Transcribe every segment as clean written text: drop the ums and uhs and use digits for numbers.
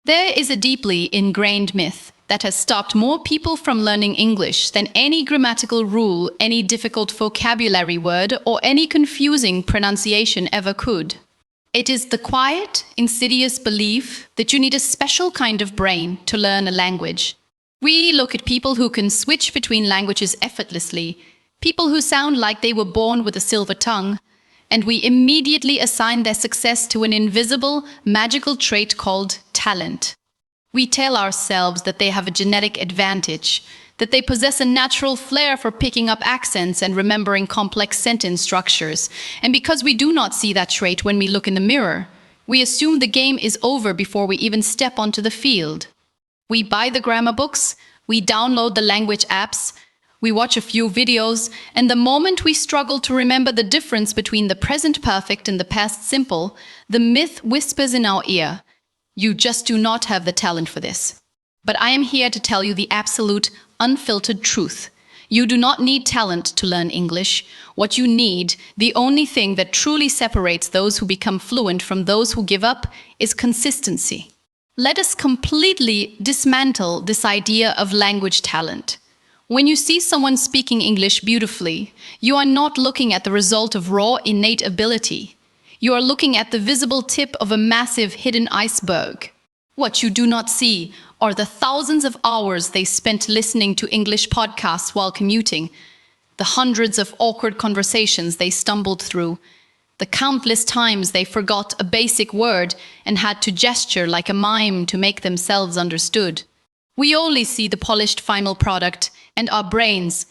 There is a deeply ingrained myth that has stopped more people from learning English than any grammatical rule, any difficult vocabulary word, or any confusing pronunciation ever could. It is the quiet, insidious belief that you need a special kind of brain to learn a language. We look at people who can switch between languages effortlessly, people who sound like they were born with a silver tongue, and we immediately assign their success to an invisible, magical trait called talent. We tell ourselves that they have a genetic advantage, that they possess a natural flair for picking up accents and remembering complex sentence structures. And because we do not see that trait when we look in the mirror, we assume the game is over before we even step onto the field. We buy the grammar books, we download the language apps, we watch a few videos, and the moment we struggle to remember the difference between the present perfect and the past simple, the myth whispers in our ear, "You just do not have the talent for this." But I am here to tell you the absolute, unfiltered truth. You do not need talent to learn English. What you need, the only thing that truly separates those who become fluent from those who give up, is consistency. Let us completely dismantle this idea of language talent. When you see someone speaking English beautifully, you are not looking at the result of raw, innate ability. You are looking at the visible tip of a massive hidden iceberg. What you do not see are the thousands of hours they spent listening to English podcasts while commuting, the hundreds of awkward conversations they stumbled through, the countless times they forgot a basic word and had to gesture like a mime to make themselves understood. We only see the polished final product, and our brains,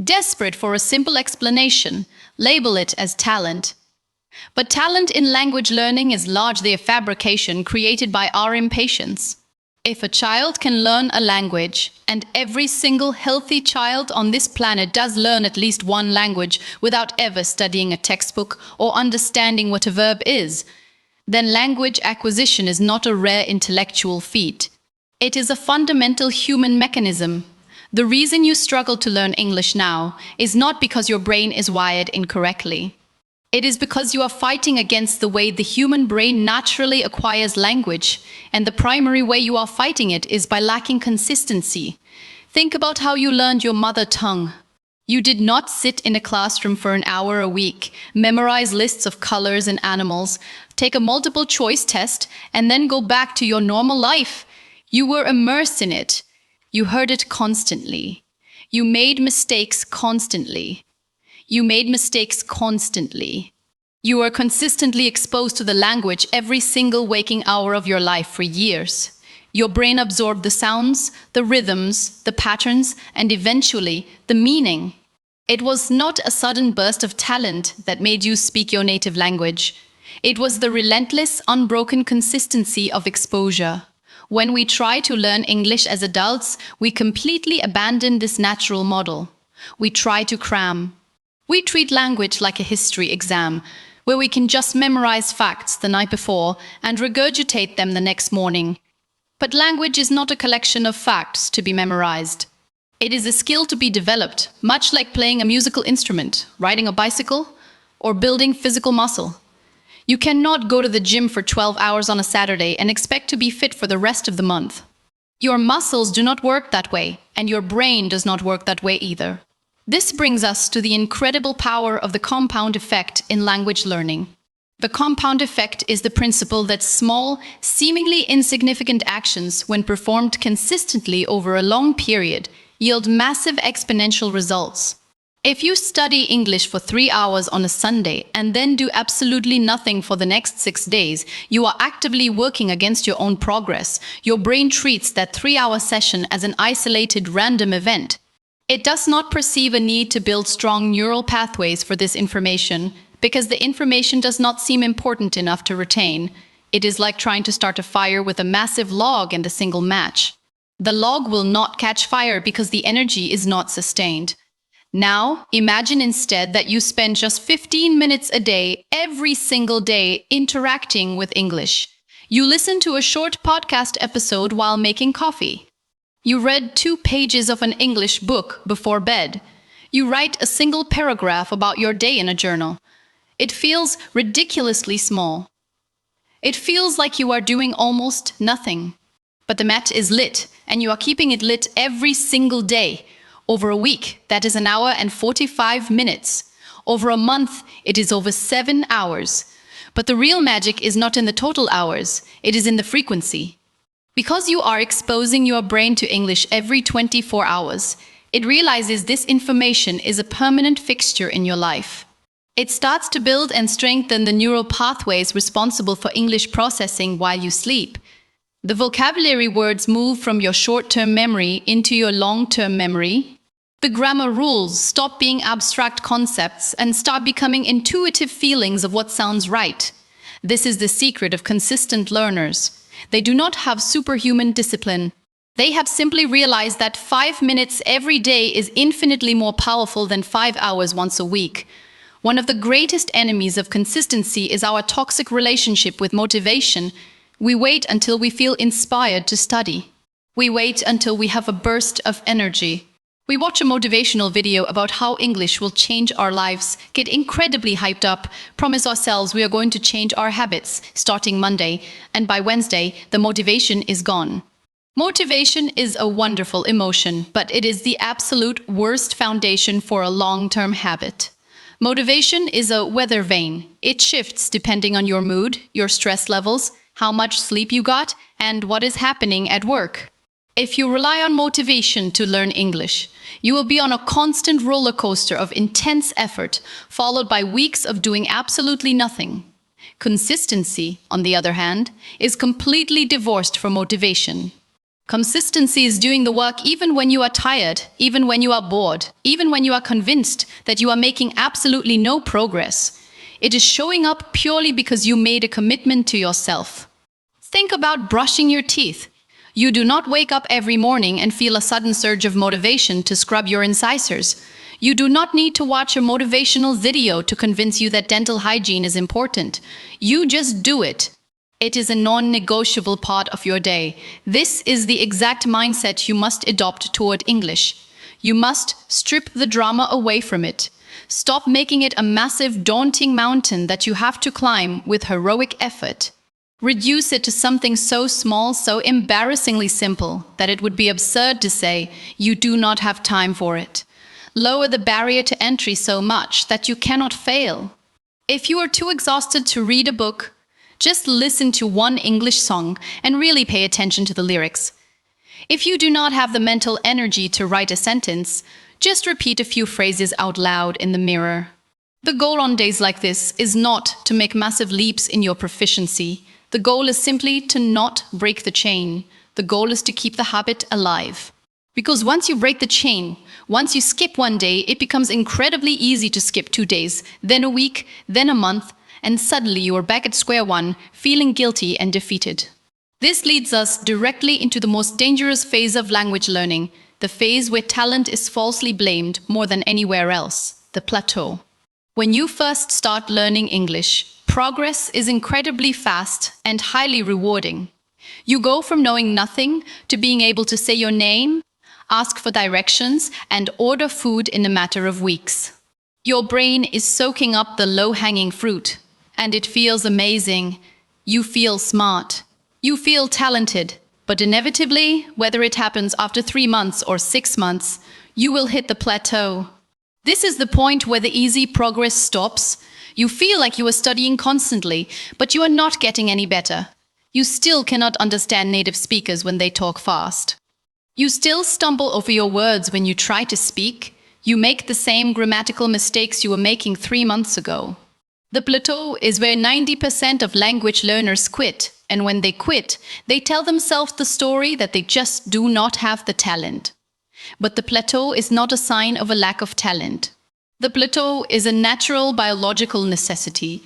desperate for a simple explanation, label it as talent. But talent in language learning is largely a fabrication created by our impatience. If a child can learn a language, and every single healthy child on this planet does learn at least one language without ever studying a textbook or understanding what a verb is, then language acquisition is not a rare intellectual feat. It is a fundamental human mechanism. The reason you struggle to learn English now is not because your brain is wired incorrectly. It is because you are fighting against the way the human brain naturally acquires language, and the primary way you are fighting it is by lacking consistency. Think about how you learned your mother tongue. You did not sit in a classroom for an hour a week, memorize lists of colors and animals, take a multiple choice test, and then go back to your normal life. You were immersed in it. You heard it constantly. You made mistakes constantly. You made mistakes constantly. You were consistently exposed to the language every single waking hour of your life for years. Your brain absorbed the sounds, the rhythms, the patterns, and eventually the meaning. It was not a sudden burst of talent that made you speak your native language. It was the relentless, unbroken consistency of exposure. When we try to learn English as adults, we completely abandon this natural model. We try to cram. We treat language like a history exam, where we can just memorize facts the night before and regurgitate them the next morning. But language is not a collection of facts to be memorized. It is a skill to be developed, much like playing a musical instrument, riding a bicycle, or building physical muscle. You cannot go to the gym for 12 hours on a Saturday and expect to be fit for the rest of the month. Your muscles do not work that way, and your brain does not work that way either. This brings us to the incredible power of the compound effect in language learning. The compound effect is the principle that small, seemingly insignificant actions, when performed consistently over a long period, yield massive exponential results. If you study English for 3 hours on a Sunday and then do absolutely nothing for the next 6 days, you are actively working against your own progress. Your brain treats that 3-hour session as an isolated, random event. It does not perceive a need to build strong neural pathways for this information because the information does not seem important enough to retain. It is like trying to start a fire with a massive log and a single match. The log will not catch fire because the energy is not sustained. Now, imagine instead that you spend just 15 minutes a day, every single day, interacting with English. You listen to a short podcast episode while making coffee. You read 2 pages of an English book before bed. You write a single paragraph about your day in a journal. It feels ridiculously small. It feels like you are doing almost nothing. But the mat is lit, and you are keeping it lit every single day. Over a week, that is an hour and 45 minutes. Over a month, it is over 7 hours. But the real magic is not in the total hours, it is in the frequency. Because you are exposing your brain to English every 24 hours, it realizes this information is a permanent fixture in your life. It starts to build and strengthen the neural pathways responsible for English processing while you sleep. The vocabulary words move from your short-term memory into your long-term memory. The grammar rules stop being abstract concepts and start becoming intuitive feelings of what sounds right. This is the secret of consistent learners. They do not have superhuman discipline. They have simply realized that 5 minutes every day is infinitely more powerful than 5 hours once a week. One of the greatest enemies of consistency is our toxic relationship with motivation. We wait until we feel inspired to study. We wait until we have a burst of energy. We watch a motivational video about how English will change our lives, get incredibly hyped up, promise ourselves we are going to change our habits starting Monday, and by Wednesday, the motivation is gone. Motivation is a wonderful emotion, but it is the absolute worst foundation for a long-term habit. Motivation is a weather vane. It shifts depending on your mood, your stress levels, how much sleep you got, and what is happening at work. If you rely on motivation to learn English, you will be on a constant roller coaster of intense effort, followed by weeks of doing absolutely nothing. Consistency, on the other hand, is completely divorced from motivation. Consistency is doing the work even when you are tired, even when you are bored, even when you are convinced that you are making absolutely no progress. It is showing up purely because you made a commitment to yourself. Think about brushing your teeth. You do not wake up every morning and feel a sudden surge of motivation to scrub your incisors. You do not need to watch a motivational video to convince you that dental hygiene is important. You just do it. It is a non-negotiable part of your day. This is the exact mindset you must adopt toward English. You must strip the drama away from it. Stop making it a massive, daunting mountain that you have to climb with heroic effort. Reduce it to something so small, so embarrassingly simple, that it would be absurd to say you do not have time for it. Lower the barrier to entry so much that you cannot fail. If you are too exhausted to read a book, just listen to one English song and really pay attention to the lyrics. If you do not have the mental energy to write a sentence, just repeat a few phrases out loud in the mirror. The goal on days like this is not to make massive leaps in your proficiency. The goal is simply to not break the chain. The goal is to keep the habit alive. Because once you break the chain, once you skip one day, it becomes incredibly easy to skip 2 days, then a week, then a month, and suddenly you are back at square one, feeling guilty and defeated. This leads us directly into the most dangerous phase of language learning, the phase where talent is falsely blamed more than anywhere else, the plateau. When you first start learning English, progress is incredibly fast and highly rewarding. You go from knowing nothing to being able to say your name, ask for directions, and order food in a matter of weeks. Your brain is soaking up the low-hanging fruit, and it feels amazing. You feel smart. You feel talented. But inevitably, whether it happens after 3 months or 6 months, you will hit the plateau. This is the point where the easy progress stops. You feel like you are studying constantly, but you are not getting any better. You still cannot understand native speakers when they talk fast. You still stumble over your words when you try to speak. You make the same grammatical mistakes you were making 3 months ago. The plateau is where 90% of language learners quit, and when they quit, they tell themselves the story that they just do not have the talent. But the plateau is not a sign of a lack of talent. The plateau is a natural biological necessity.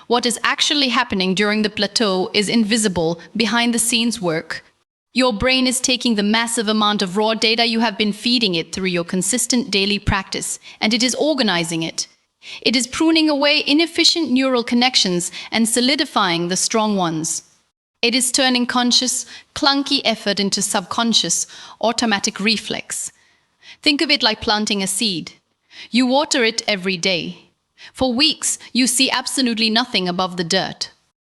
What is actually happening during the plateau is invisible, behind-the-scenes work. Your brain is taking the massive amount of raw data you have been feeding it through your consistent daily practice, and it is organizing it. It is pruning away inefficient neural connections and solidifying the strong ones. It is turning conscious, clunky effort into subconscious, automatic reflex. Think of it like planting a seed. You water it every day. For weeks, you see absolutely nothing above the dirt.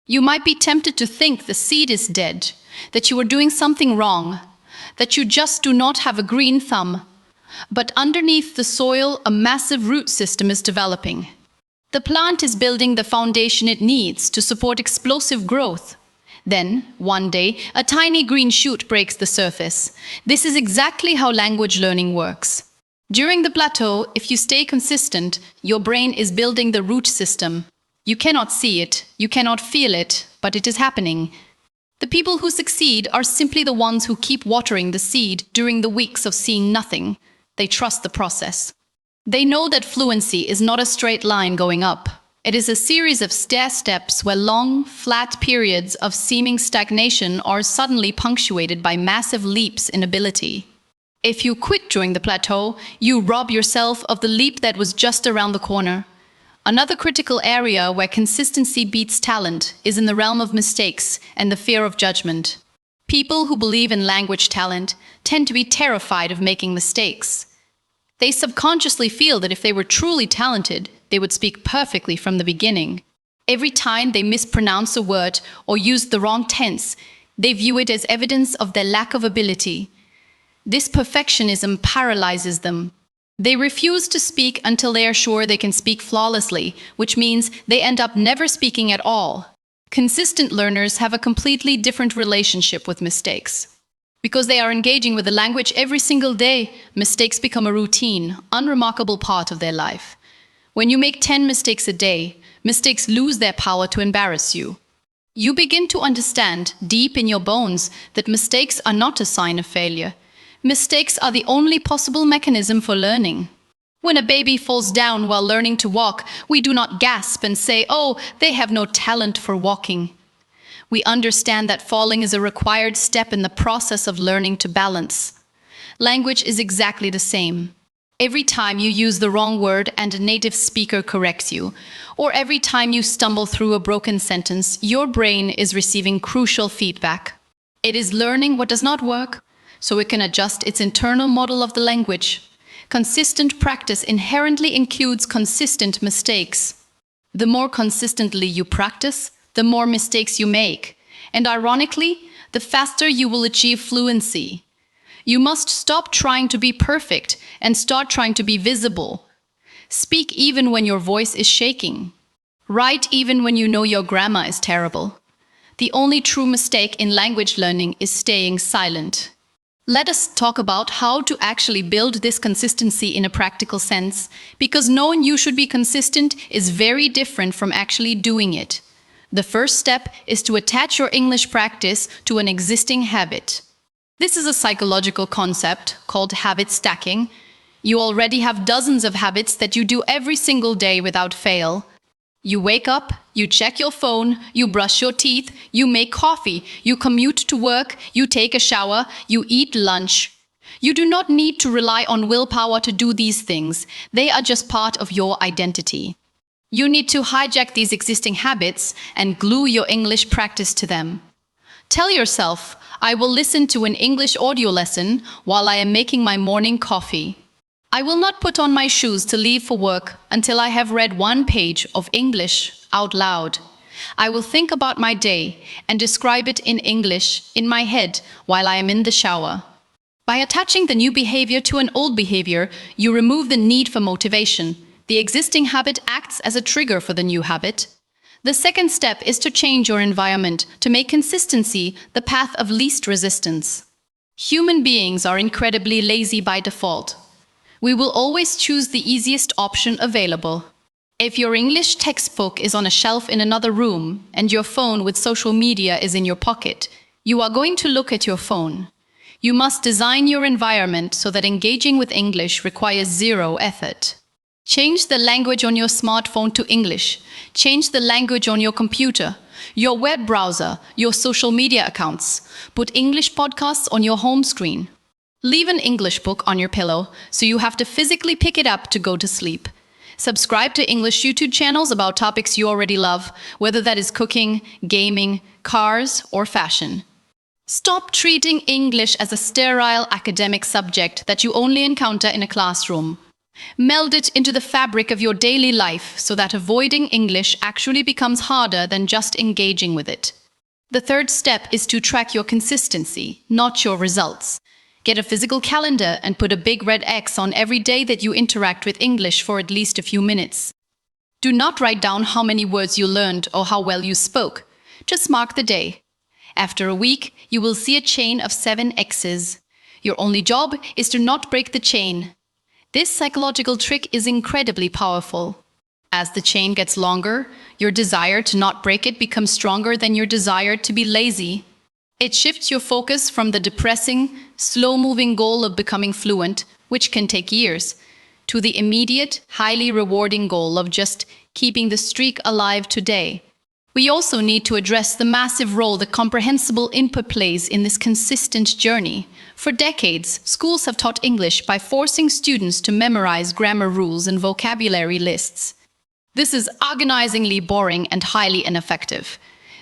You might be tempted to think the seed is dead, that you are doing something wrong, that you just do not have a green thumb. But underneath the soil, a massive root system is developing. The plant is building the foundation it needs to support explosive growth. Then, one day, a tiny green shoot breaks the surface. This is exactly how language learning works. During the plateau, if you stay consistent, your brain is building the root system. You cannot see it, you cannot feel it, but it is happening. The people who succeed are simply the ones who keep watering the seed during the weeks of seeing nothing. They trust the process. They know that fluency is not a straight line going up. It is a series of stair steps where long, flat periods of seeming stagnation are suddenly punctuated by massive leaps in ability. If you quit during the plateau, you rob yourself of the leap that was just around the corner. Another critical area where consistency beats talent is in the realm of mistakes and the fear of judgment. People who believe in language talent tend to be terrified of making mistakes. They subconsciously feel that if they were truly talented, they would speak perfectly from the beginning. Every time they mispronounce a word or use the wrong tense, they view it as evidence of their lack of ability. This perfectionism paralyzes them. They refuse to speak until they are sure they can speak flawlessly, which means they end up never speaking at all. Consistent learners have a completely different relationship with mistakes. Because they are engaging with the language every single day, mistakes become a routine, unremarkable part of their life. When you make 10 mistakes a day, mistakes lose their power to embarrass you. You begin to understand, deep in your bones, that mistakes are not a sign of failure. Mistakes are the only possible mechanism for learning. When a baby falls down while learning to walk, we do not gasp and say, "Oh, they have no talent for walking." We understand that falling is a required step in the process of learning to balance. Language is exactly the same. Every time you use the wrong word and a native speaker corrects you, or every time you stumble through a broken sentence, your brain is receiving crucial feedback. It is learning what does not work, so it can adjust its internal model of the language. Consistent practice inherently includes consistent mistakes. The more consistently you practice, the more mistakes you make. And ironically, the faster you will achieve fluency. You must stop trying to be perfect and start trying to be visible. Speak even when your voice is shaking. Write even when you know your grammar is terrible. The only true mistake in language learning is staying silent. Let us talk about how to actually build this consistency in a practical sense, because knowing you should be consistent is very different from actually doing it. The first step is to attach your English practice to an existing habit. This is a psychological concept called habit stacking. You already have dozens of habits that you do every single day without fail. You wake up, you check your phone, you brush your teeth, you make coffee, you commute to work, you take a shower, you eat lunch. You do not need to rely on willpower to do these things. They are just part of your identity. You need to hijack these existing habits and glue your English practice to them. Tell yourself, I will listen to an English audio lesson while I am making my morning coffee. I will not put on my shoes to leave for work until I have read one page of English out loud. I will think about my day and describe it in English in my head while I am in the shower. By attaching the new behavior to an old behavior, you remove the need for motivation. The existing habit acts as a trigger for the new habit. The second step is to change your environment to make consistency the path of least resistance. Human beings are incredibly lazy by default. We will always choose the easiest option available. If your English textbook is on a shelf in another room and your phone with social media is in your pocket, you are going to look at your phone. You must design your environment so that engaging with English requires zero effort. Change the language on your smartphone to English. Change the language on your computer, your web browser, your social media accounts. Put English podcasts on your home screen. Leave an English book on your pillow so you have to physically pick it up to go to sleep. Subscribe to English YouTube channels about topics you already love, whether that is cooking, gaming, cars, or fashion. Stop treating English as a sterile academic subject that you only encounter in a classroom. Meld it into the fabric of your daily life so that avoiding English actually becomes harder than just engaging with it. The third step is to track your consistency, not your results. Get a physical calendar and put a big red X on every day that you interact with English for at least a few minutes. Do not write down how many words you learned or how well you spoke. Just mark the day. After a week, you will see a chain of 7 X's. Your only job is to not break the chain. This psychological trick is incredibly powerful. As the chain gets longer, your desire to not break it becomes stronger than your desire to be lazy. It shifts your focus from the depressing, slow-moving goal of becoming fluent, which can take years, to the immediate, highly rewarding goal of just keeping the streak alive today. We also need to address the massive role that comprehensible input plays in this consistent journey. For decades, schools have taught English by forcing students to memorize grammar rules and vocabulary lists. This is agonizingly boring and highly ineffective.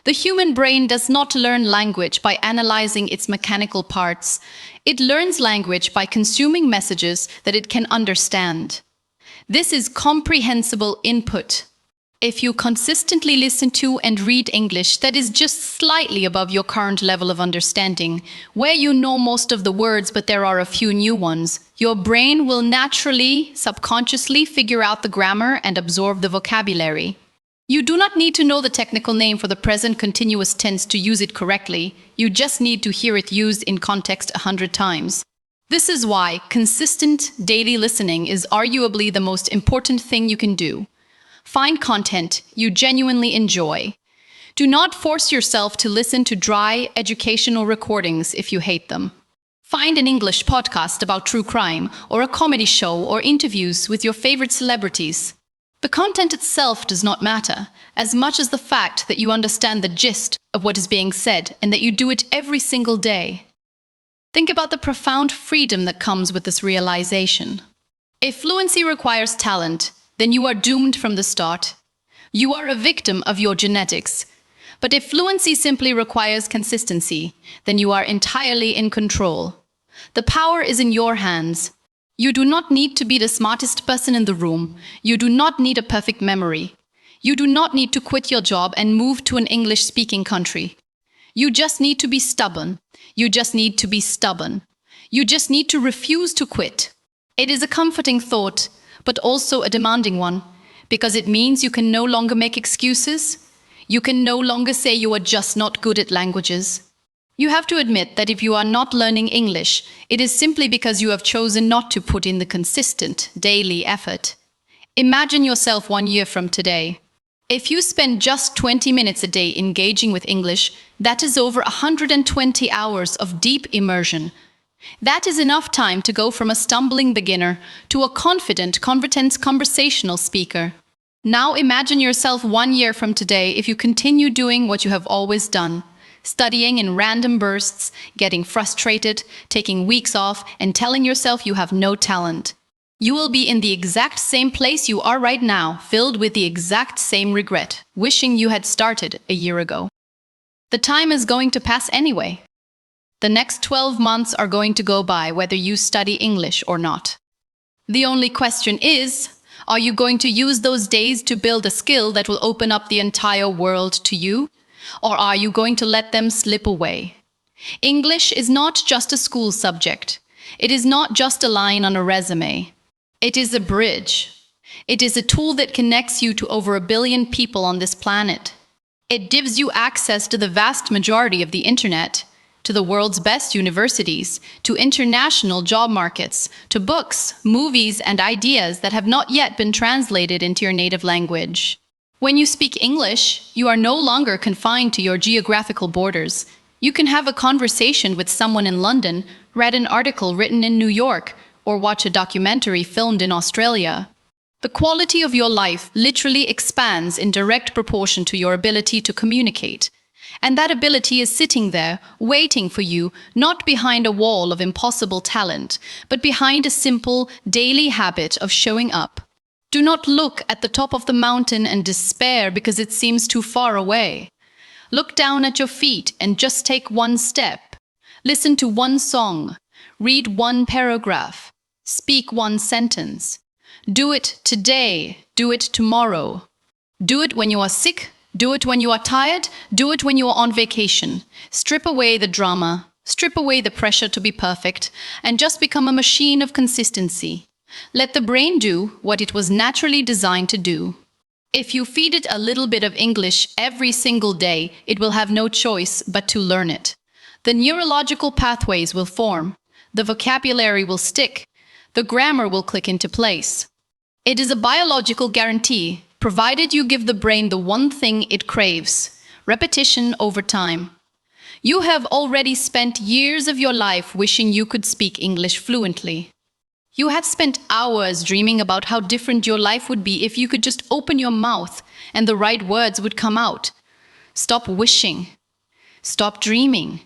The human brain does not learn language by analyzing its mechanical parts. It learns language by consuming messages that it can understand. This is comprehensible input. If you consistently listen to and read English that is just slightly above your current level of understanding, where you know most of the words but there are a few new ones, your brain will naturally, subconsciously figure out the grammar and absorb the vocabulary. You do not need to know the technical name for the present continuous tense to use it correctly. You just need to hear it used in context 100 times. This is why consistent daily listening is arguably the most important thing you can do. Find content you genuinely enjoy. Do not force yourself to listen to dry, educational recordings if you hate them. Find an English podcast about true crime, or a comedy show, or interviews with your favorite celebrities. The content itself does not matter, as much as the fact that you understand the gist of what is being said and that you do it every single day. Think about the profound freedom that comes with this realization. If fluency requires talent, then you are doomed from the start. You are a victim of your genetics. But if fluency simply requires consistency, then you are entirely in control. The power is in your hands. You do not need to be the smartest person in the room. You do not need a perfect memory. You do not need to quit your job and move to an English-speaking country. You just need to be stubborn. You just need to be stubborn. You just need to refuse to quit. It is a comforting thought, but also a demanding one, because it means you can no longer make excuses. You can no longer say you are just not good at languages. You have to admit that if you are not learning English, it is simply because you have chosen not to put in the consistent, daily effort. Imagine yourself 1 year from today. If you spend just 20 minutes a day engaging with English, that is over 120 hours of deep immersion. That is enough time to go from a stumbling beginner to a confident, competent conversational speaker. Now imagine yourself 1 year from today if you continue doing what you have always done. Studying in random bursts, getting frustrated, taking weeks off, and telling yourself you have no talent. You will be in the exact same place you are right now, filled with the exact same regret, wishing you had started a year ago. The time is going to pass anyway. The next 12 months are going to go by whether you study English or not. The only question is, are you going to use those days to build a skill that will open up the entire world to you? Or are you going to let them slip away? English is not just a school subject. It is not just a line on a resume. It is a bridge. It is a tool that connects you to over 1 billion people on this planet. It gives you access to the vast majority of the internet, to the world's best universities, to international job markets, to books, movies, and ideas that have not yet been translated into your native language. When you speak English, you are no longer confined to your geographical borders. You can have a conversation with someone in London, read an article written in New York, or watch a documentary filmed in Australia. The quality of your life literally expands in direct proportion to your ability to communicate. And that ability is sitting there, waiting for you, not behind a wall of impossible talent, but behind a simple, daily habit of showing up. Do not look at the top of the mountain and despair because it seems too far away. Look down at your feet and just take one step. Listen to one song. Read one paragraph. Speak one sentence. Do it today. Do it tomorrow. Do it when you are sick. Do it when you are tired, do it when you are on vacation. Strip away the drama, strip away the pressure to be perfect, and just become a machine of consistency. Let the brain do what it was naturally designed to do. If you feed it a little bit of English every single day, it will have no choice but to learn it. The neurological pathways will form, the vocabulary will stick, the grammar will click into place. It is a biological guarantee, provided you give the brain the one thing it craves: repetition over time. You have already spent years of your life wishing you could speak English fluently. You have spent hours dreaming about how different your life would be if you could just open your mouth and the right words would come out. Stop wishing. Stop dreaming.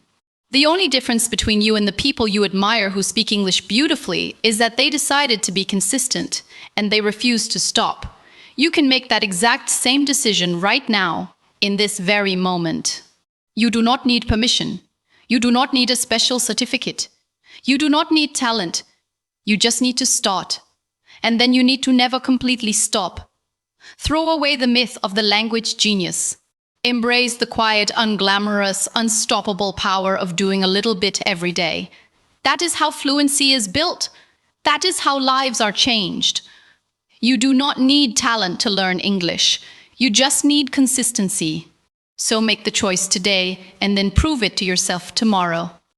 The only difference between you and the people you admire who speak English beautifully is that they decided to be consistent, and they refused to stop. You can make that exact same decision right now, in this very moment. You do not need permission. You do not need a special certificate. You do not need talent. You just need to start. And then you need to never completely stop. Throw away the myth of the language genius. Embrace the quiet, unglamorous, unstoppable power of doing a little bit every day. That is how fluency is built. That is how lives are changed. You do not need talent to learn English. You just need consistency. So make the choice today and then prove it to yourself tomorrow.